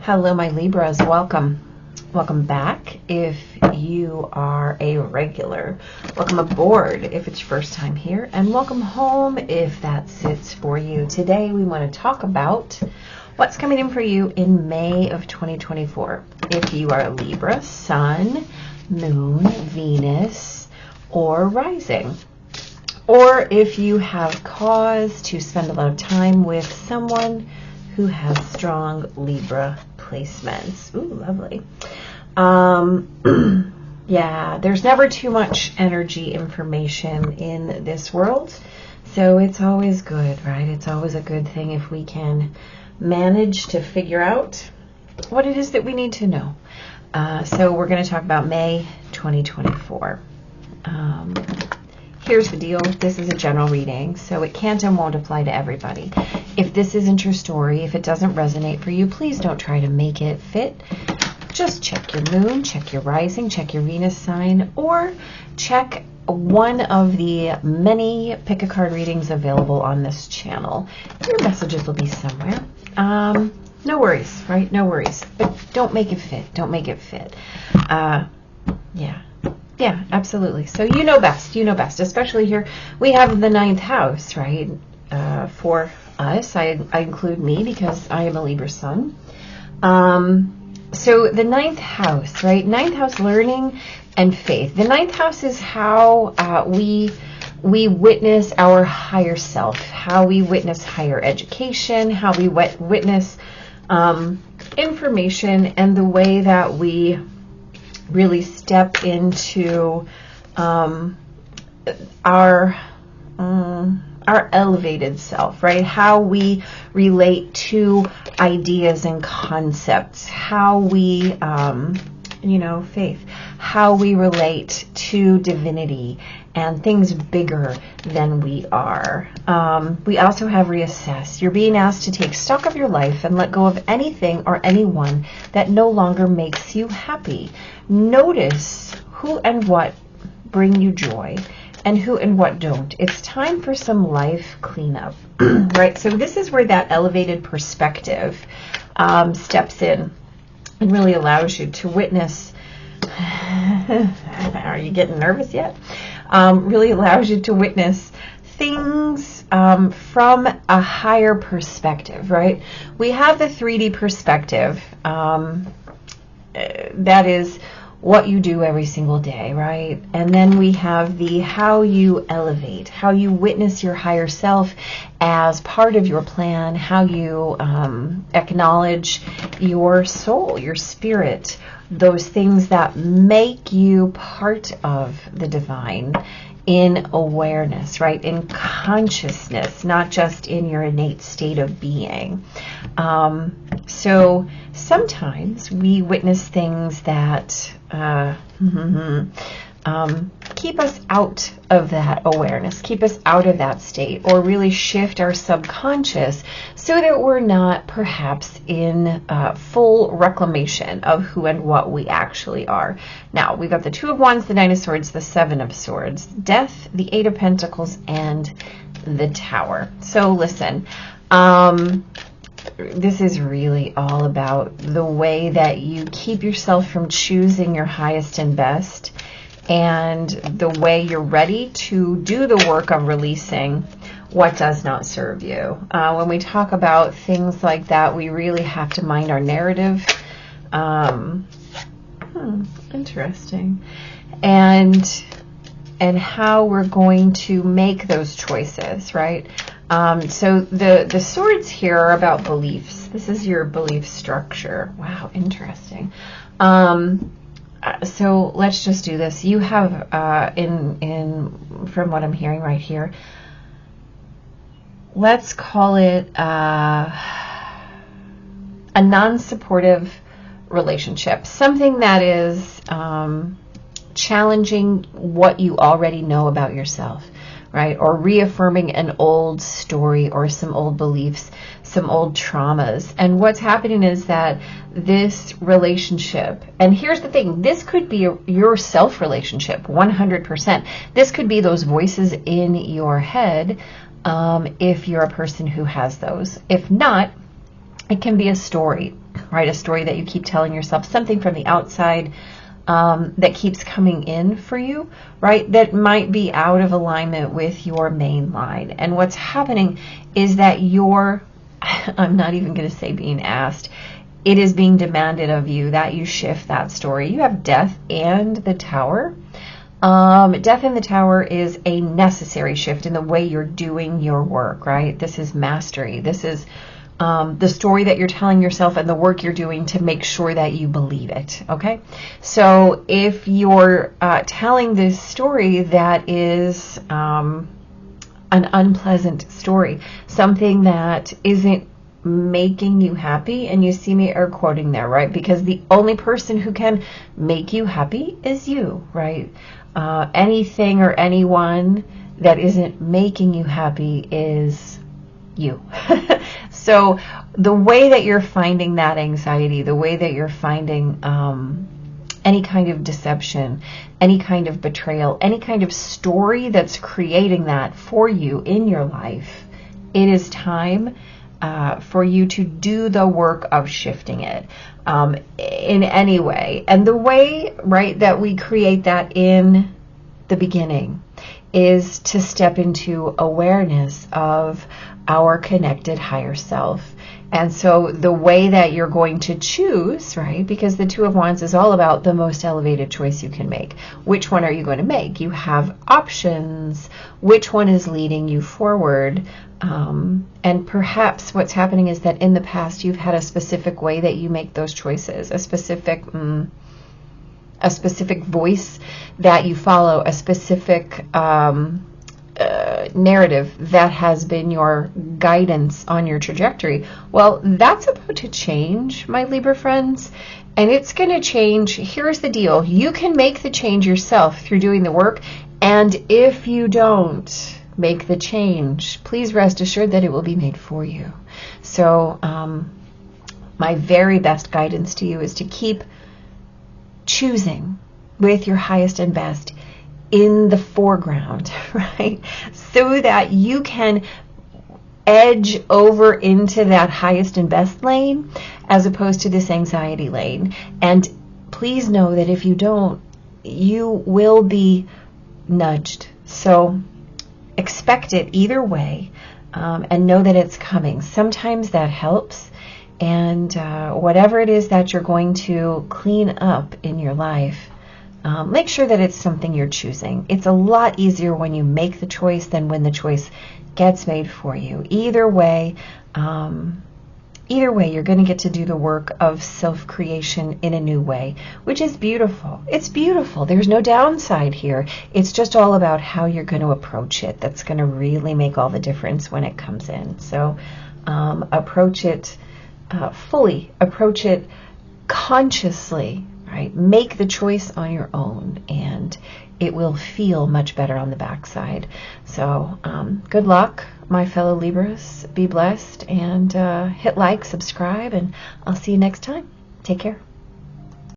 Hello, my Libras. Welcome. Welcome back if you are a regular. Welcome aboard if it's your first time here. And welcome home if that sits for you. Today we want to talk about what's coming in for you in May of 2024. If you are a Libra, Sun, Moon, Venus, or Rising. Or if you have cause to spend a lot of time with someone who has strong Libra placements. Ooh, lovely. Yeah, there's never too much energy information in this world, so it's always good, right? It's always a good thing if we can manage to figure out what it is that we need to know. So we're going to talk about May 2024. Here's the deal. This is a general reading, so it can't and won't apply to everybody. If this isn't your story, if it doesn't resonate for you, please don't try to make it fit. Just check your moon, check your rising, check your Venus sign, or check one of the many pick a card readings available on this channel. Your messages will be somewhere. No worries, right? No worries. But don't make it fit. Don't make it fit. Yeah, absolutely. So you know best, especially here. We have the 9th house, right? For us, I include me because I am a Libra sun. So the 9th house, right? 9th house, learning and faith. The 9th house is how we witness our higher self, how we witness higher education, how we witness information, and the way that we really step into our elevated self, right? How we relate to ideas and concepts, how we, faith, how we relate to divinity and things bigger than we are. We also have reassess. You're being asked to take stock of your life and let go of anything or anyone that no longer makes you happy. Notice who and what bring you joy and who and what don't. It's time for some life cleanup, right? So this is where that elevated perspective steps in and really allows you to witness. Are you getting nervous yet? Really allows you to witness things from a higher perspective, right? We have the 3D perspective. That is what you do every single day, right? And then we have the how you elevate, how you witness your higher self as part of your plan, how you acknowledge your soul, your spirit, those things that make you part of the divine in awareness, right? In consciousness, not just in your innate state of being. So sometimes we witness things that keep us out of that awareness, keep us out of that state, or really shift our subconscious so that we're not perhaps in full reclamation of who and what we actually are. Now, we've got the 2 of Wands, the 9 of Swords, the 7 of Swords, Death, the 8 of Pentacles, and the Tower. So listen, this is really all about the way that you keep yourself from choosing your highest and best, and the way you're ready to do the work of releasing what does not serve you. When we talk about things like that, we really have to mind our narrative. Interesting. And how we're going to make those choices, right? So the swords here are about beliefs. This is your belief structure. Wow, interesting. So let's just do this. You have, from what I'm hearing right here, let's call it a non-supportive relationship. Something that is challenging what you already know about yourself, right? Or reaffirming an old story or some old beliefs, some old traumas. And what's happening is that this relationship, and here's the thing, this could be your self relationship, 100%. This could be those voices in your head, if you're a person who has those. If not, it can be a story. right? A story that you keep telling yourself, something from the outside that keeps coming in for you, right? That might be out of alignment with your main line. And what's happening is that I'm not even going to say being asked, it is being demanded of you that you shift that story. You have Death and the Tower. Death in the Tower is a necessary shift in the way you're doing your work, right? This is mastery. This is the story that you're telling yourself and the work you're doing to make sure that you believe it, okay? So if you're telling this story that is an unpleasant story, something that isn't making you happy, and you see me air quoting there, right? Because the only person who can make you happy is you, right? Anything or anyone that isn't making you happy is you. So the way that you're finding that anxiety, the way that you're finding any kind of deception, any kind of betrayal, any kind of story that's creating that for you in your life, it is time for you to do the work of shifting it in any way. And the way, right, that we create that in the beginning is to step into awareness of our connected higher self. And so the way that you're going to choose, right, because the Two of Wands is all about the most elevated choice you can make. Which one are you going to make? You have options. Which one is leading you forward? And perhaps what's happening is that in the past you've had a specific way that you make those choices, a specific voice that you follow, a specific narrative that has been your guidance on your trajectory. Well, that's about to change, my Libra friends, and it's going to change. Here's the deal. You can make the change yourself through doing the work, and if you don't make the change, please rest assured that it will be made for you. So my very best guidance to you is to keep choosing with your highest and best in the foreground, right? So that you can edge over into that highest and best lane as opposed to this anxiety lane. And please know that if you don't, you will be nudged. So expect it either way, and know that it's coming. Sometimes that helps. And whatever it is that you're going to clean up in your life, make sure that it's something you're choosing. It's a lot easier when you make the choice than when the choice gets made for you. Either way, you're going to get to do the work of self-creation in a new way, which is beautiful. It's beautiful. There's no downside here. It's just all about how you're going to approach it. That's going to really make all the difference when it comes in. So approach it fully. Approach it consciously. Right? Make the choice on your own, and it will feel much better on the backside. So good luck, my fellow Libras. Be blessed, and hit like, subscribe, and I'll see you next time. Take care.